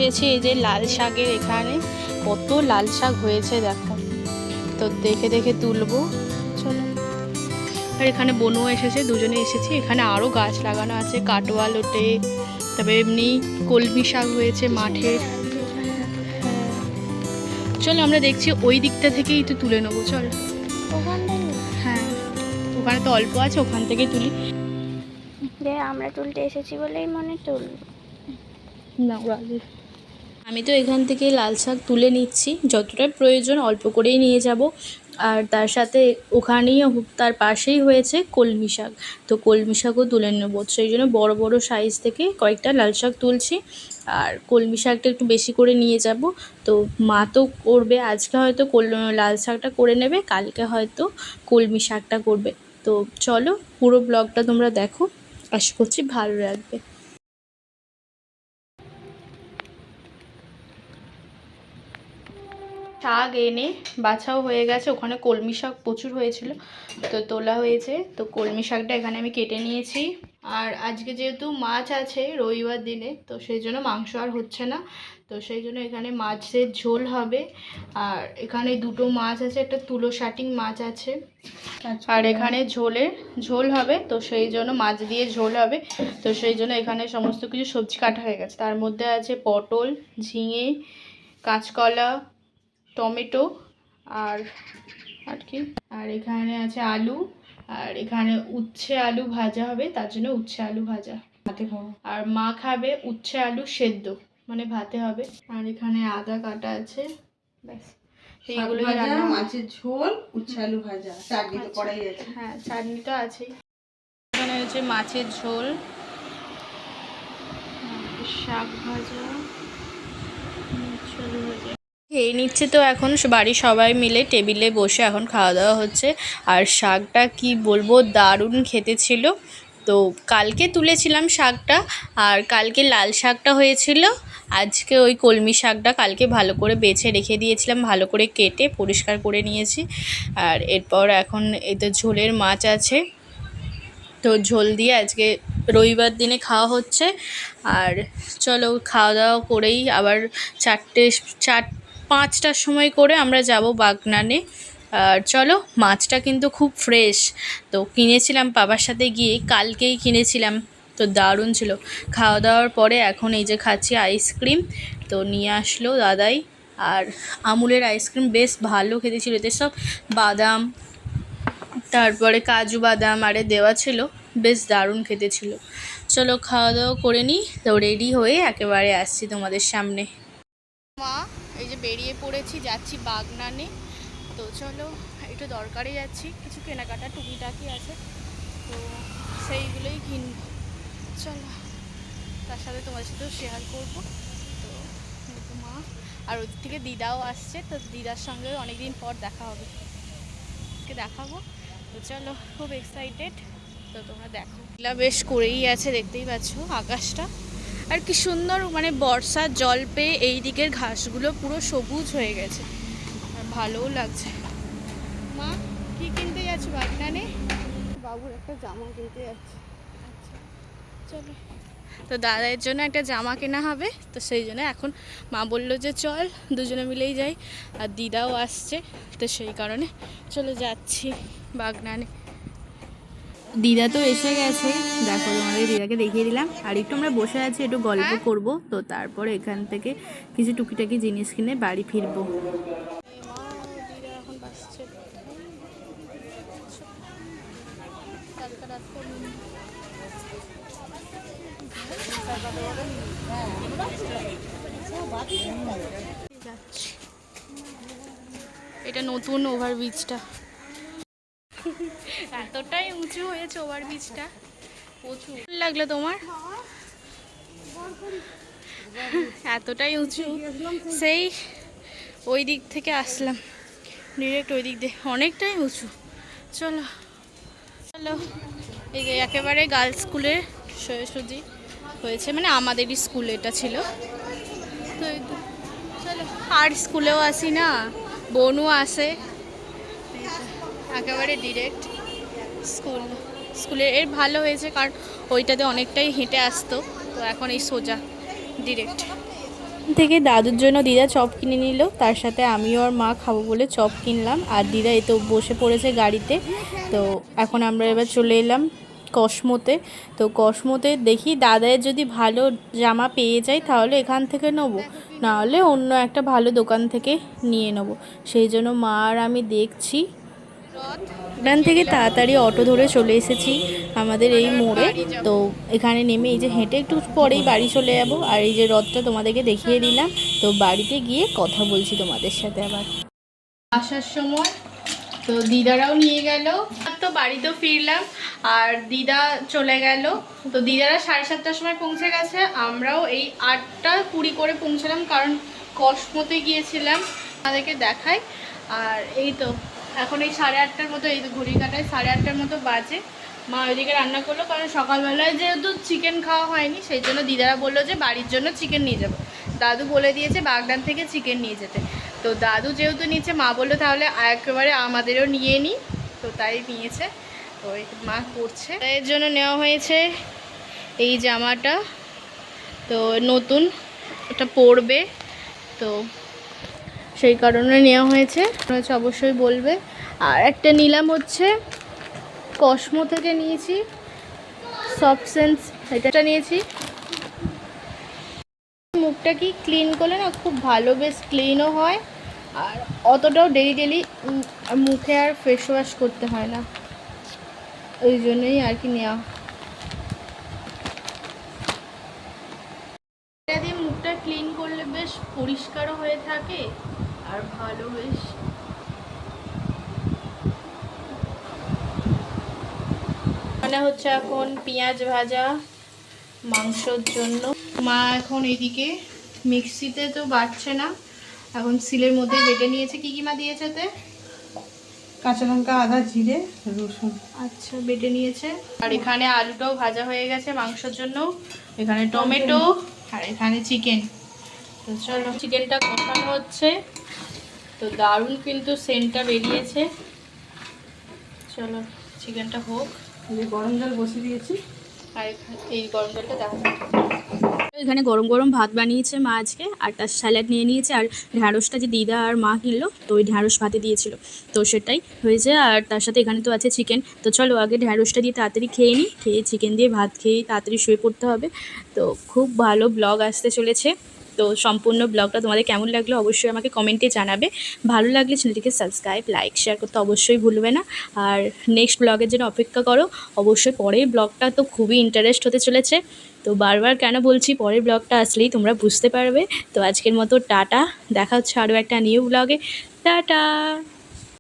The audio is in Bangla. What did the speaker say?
এসেছি এই যে লাল শাকের এখানে, কত লাল শাক হয়েছে দেখো, তো দেখে দেখে তুলবো। চলো। আর এখানে বনু এসেছে, দুজনে এসেছি। এখানে আরও গাছ লাগানো আছে, কাটোয়াল ওটে, তবে এমনি কলমি শাক হয়েছে মাঠের। চলো আমরা দেখছি ওই দিকটা থেকেই তো তুলে নেবো। চল। হ্যাঁ, ওখানে তো অল্প আছে, ওখান থেকেই তুলি। আমরা তুলতে এসেছি বলেই মনে তুল না। আমি তো এখান থেকে লাল শাক তুলে নিচ্ছি, যতটা প্রয়োজন অল্প করেই নিয়ে যাব। আর তার সাথে ওখানেই তার পাশেই হয়েছে কলমি শাক, তো কলমি শাকও তুলে নেব। সেই জন্য বড় বড় সাইজ থেকে কয়েকটা লাল শাক তুলছি। আর কলমি শাকটা একটু বেশি করে নিয়ে যাব। তো মা তো করবে আজকে, হয়তো লাল শাকটা করে নেবে, কালকে হয়তো কলমি শাকটা করবে। তো চলো পুরো ব্লগটা তোমরা দেখো, আশা করছি ভালো লাগবে। শাক এনে বাছাও হয়ে গেছে, ওখানে কলমি শাক প্রচুর হয়েছিল, তো তোলা হয়েছে। তো কলমি শাকটা এখানে আমি কেটে নিয়েছি। আর আজকে যেহেতু মাছ আছে রবিবার দিনে, তো সেই জন্য মাংস আর হচ্ছে না, তো সেই জন্য এখানে মাছের ঝোল হবে। আর এখানে দুটো মাছ আছে, একটা তুলো শাটিং মাছ আছে, আর এখানে ঝোল হবে। তো সেই জন্য মাছ দিয়ে ঝোল হবে, তো সেই জন্য এখানে সমস্ত কিছু সবজি কাটা হয়ে গেছে। তার মধ্যে আছে পটল, ঝিঙে, কাঁচকলা, টমেটো আর কি, আর এখানে আছে আলু, আর এখানে উচ্ছে আলু ভাজা হবে, তার জন্য উচ্ছে আলু ভাজা ভাতে খাবো। আর মা খাবে উচ্ছে আলু সেদ্ধ, মানে ভাতে হবে। আর এখানে আদা কাটা আছে, ব্যাস এইগুলোই রান্না। মাছের ঝোল, উচ্ছে আলু ভাজা, চাটনি তো করাই আছে। হ্যাঁ, চাটনি তো আছেই। এখানে হচ্ছে মাছের ঝোল, শাক ভাজা, আলু ভাজা খেয়ে নিচ্ছে। তো এখন বাড়ির সবাই মিলে টেবিলে বসে এখন খাওয়া দাওয়া হচ্ছে। আর শাকটা কি বলবো, দারুণ খেতে ছিল। তো কালকে তুলেছিলাম শাকটা, আর কালকে লাল শাকটা হয়েছিল, আজকে ওই কলমি শাকটা কালকে ভালো করে বেছে রেখে দিয়েছিলাম, ভালো করে কেটে পরিষ্কার করে নিয়েছি। আর এরপর এখন এই তো ঝোলের মাছ আছে, তো ঝোল দিয়ে আজকে রবিবার দিনে খাওয়া হচ্ছে। আর চলো খাওয়া দাওয়া করেই আবার 4-5টার সময় করে আমরা যাব বাগনানে। আর চলো, মাছটা কিন্তু খুব ফ্রেশ, তো কিনেছিলাম বাবার সাথে গিয়ে, কালকেই কিনেছিলাম, তো দারুণ ছিল। খাওয়া দাওয়ার পরে এখন এই যে খাচ্ছি আইসক্রিম, তো নিয়ে আসলো দাদাই। আর আমুলের আইসক্রিম বেশ ভালো খেতে ছিল, এতে সব বাদাম, তারপরে কাজু বাদাম আরে দেওয়া ছিল, বেশ দারুণ খেতে ছিল। চলো খাওয়া দাওয়া করে নিই, তো রেডি হয়ে একেবারে আসছি তোমাদের সামনে। মা এই যে বেরিয়ে পড়েছি, যাচ্ছি বাগনানে। তো চলো, একটু দরকারে যাচ্ছি, কিছু কেনাকাটা টুকিটাকি আছে, তো সেইগুলোই কিনব। চলো, তার সাথে তোমাদের সাথেও শেয়ার করবো। তো মা আর ওদিক থেকে দিদাও আসছে, তো দিদার সঙ্গে অনেকদিন পর দেখা হবে, দেখাবো। তো চলো, খুব এক্সাইটেড, তো তোমরা দেখো। এগুলা বেশ করেই আছে, দেখতেই পাচ্ছ আকাশটা, আর কি সুন্দর, মানে বর্ষার জল পেয়ে এই দিকের ঘাসগুলো পুরো সবুজ হয়ে গেছে, আর ভালোও লাগছে। মা কি কিনতে যাচ্ছ বাগনানে? বাবুর একটা জামা কিনতে যাচ্ছি। আচ্ছা চলো, তো দাদার জন্য একটা জামা কেনা হবে, তো সেই জন্য এখন মা বললো যে চল দুজনে মিলেই যাই, আর দিদাও আসছে, তো সেই কারণে চলে যাচ্ছি বাগনানে। দিদা তো এসে গেছে, দেখো তোমাদের দিদাকে দেখিয়ে দিলাম। আর একটু আমরা বসে আছি, একটু গল্প করব, তো তারপরে এখান থেকে কিছু টুকিটাকি জিনিস কিনে বাড়ি ফিরবো। দিদা এখন বাসছে, এটা নতুন ওভারব্রিজটা, এতটাই উঁচু হয়েছে ওভারব্রিজটা, প্রচুর লাগলো তোমার, এতটাই উঁচু, সেই ওই দিক থেকে আসলাম ডিরেক্ট ওই দিক দিয়ে, অনেকটাই উঁচু। চলো চলো, এই যে একেবারে গার্লস স্কুলে সোজাসুজি হয়েছে, মানে আমাদেরই স্কুল এটা ছিল। তো চলো, আর স্কুলেও আসি না, বোনও আসে, একেবারে ডিরেক্ট স্কুলে। এর ভালো হয়েছে কারণ ওইটাতে অনেকটাই হেঁটে আসতো, তো এখন এই সোজা ডিরেক্ট। থেকে দাদুর জন্য দিদা চপ কিনে নিল, তার সাথে আমিও আর মা খাবো বলে চপ কিনলাম। আর দিদা এই তো বসে পড়েছে গাড়িতে। তো এখন আমরা এবার চলে এলাম কসমোতে। তো কসমোতে দেখি দাদায়ের যদি ভালো জামা পেয়ে যাই তাহলে এখান থেকে নেবো, নাহলে অন্য একটা ভালো দোকান থেকে নিয়ে নেবো। সেই জন্য মা আর আমি দেখছি। এখান থেকে তাড়াতাড়ি অটো ধরে চলে এসেছি আমাদের এই মোড়ে। তো এখানে নেমে এই যে হেঁটে একটু পরেই বাড়ি চলে যাব। আর এই যে রথটা তোমাদেরকে দেখিয়ে দিলাম। তো বাড়িতে গিয়ে কথা বলছি তোমাদের সাথে আবার। আসার সময় তো দিদারাও নিয়ে গেল, তো বাড়িতেও ফিরলাম আর দিদা চলে গেল। তো দিদারা 7:30টার সময় পৌঁছে গেছে, আমরাও এই 8:20 করে পৌঁছলাম, কারণ কসমোতে গিয়েছিলাম। তাদেরকে দেখাই। আর এই তো এখন এই 8:30টার মতো, এই তো ঘড়ি কাটায় 8:30টার মতো বাজে। মা ওইদিকে রান্না করলো, কারণ সকালবেলায় যেহেতু চিকেন খাওয়া হয়নি সেই জন্য দিদারা বললো যে বাড়ির জন্য চিকেন নিয়ে যাবো। দাদু বলে দিয়েছে বাগদান থেকে চিকেন নিয়ে যেতে। তো দাদু যেহেতু নিচ্ছে, মা বললো তাহলে একেবারে আমাদেরও নিয়ে নিই, তো তাই নিয়েছে। তো মা করছে, এর জন্য নেওয়া হয়েছে এই জামাটা। তো নতুন ওটা পরবে, তো সেই কারণে নেওয়া হয়েছে। অবশ্যই বলবে। আর একটা নিলাম হচ্ছে কসমো থেকে নিয়েছি, সফট সেন্স, এটা নিয়েছি। মুখটা কি ক্লিন করলে না খুব ভালো, বেশ ক্লিনও হয়। আর অতটাও ডেলি মুখে আর ফেস ওয়াশ করতে হয় না, ওই জন্যই আর কি নেওয়া। এটা দিয়ে মুখটা ক্লিন করলে বেশ পরিষ্কারও হয়ে থাকে আর ভালো বেশ। মানে হচ্ছে এখন পেঁয়াজ ভাজা মাংসর জন্য। মা এখন এদিকে মিক্সিতে তো বাটছে না, এখন সিলের মধ্যে বেটে নিয়েছে। কি কি মা দিয়েছে তে? কাঁচা লঙ্কা, আদা, জিরে, রসুন। আচ্ছা, বেটে নিয়েছে। আর এখানে আলুটাও ভাজা হয়ে গেছে মাংসের জন্য। এখানে টমেটো আর এখানে চিকেন। তো চলো চিকেনটা কষানো হচ্ছে। তো দারুণ কিন্তু সেন্টটা বেরিয়েছে। চলো চিকেনটা হোক। গরম জল বসিয়ে দিয়েছি। আর এই গরম জলটা দেখো। এখানে গরম গরম ভাত বানিয়েছে মা আজকে, আর তার স্যালাড নিয়ে নিয়েছে। আর ঢ্যাঁড়সটা যে দিদা আর মা কিনলো, তো ওই ঢ্যাঁড়স ভাতে দিয়েছিল, তো সেটাই হয়েছে। আর তার সাথে এখানে তো আছে চিকেন। তো চলো আগে ঢ্যাঁড়সটা দিয়ে তাড়াতাড়ি খেয়ে নিই, খেয়ে চিকেন দিয়ে ভাত খেয়ে তাড়াতাড়ি শুয়ে পড়তে হবে। তো খুব ভালো ব্লগ আসতে চলেছে। তো সম্পূর্ণ ব্লগটা তোমাদের কেমন লাগলো অবশ্যই আমাকে কমেন্টে জানাবে। ভালো লাগলে চ্যানেলটিকে সাবস্ক্রাইব, লাইক, শেয়ার করতে অবশ্যই ভুলবে না। আর নেক্সট ব্লগের জন্য অপেক্ষা করো অবশ্যই। পরের ব্লগটা তো খুবই ইন্টারেস্ট হতে চলেছে। তো বারবার কেন বলছি, পরের ব্লগটা আসলেই তোমরা বুঝতে পারবে। তো আজকের মতো টাটা, দেখা হচ্ছে আরও একটা নিউ ব্লগে। টাটা।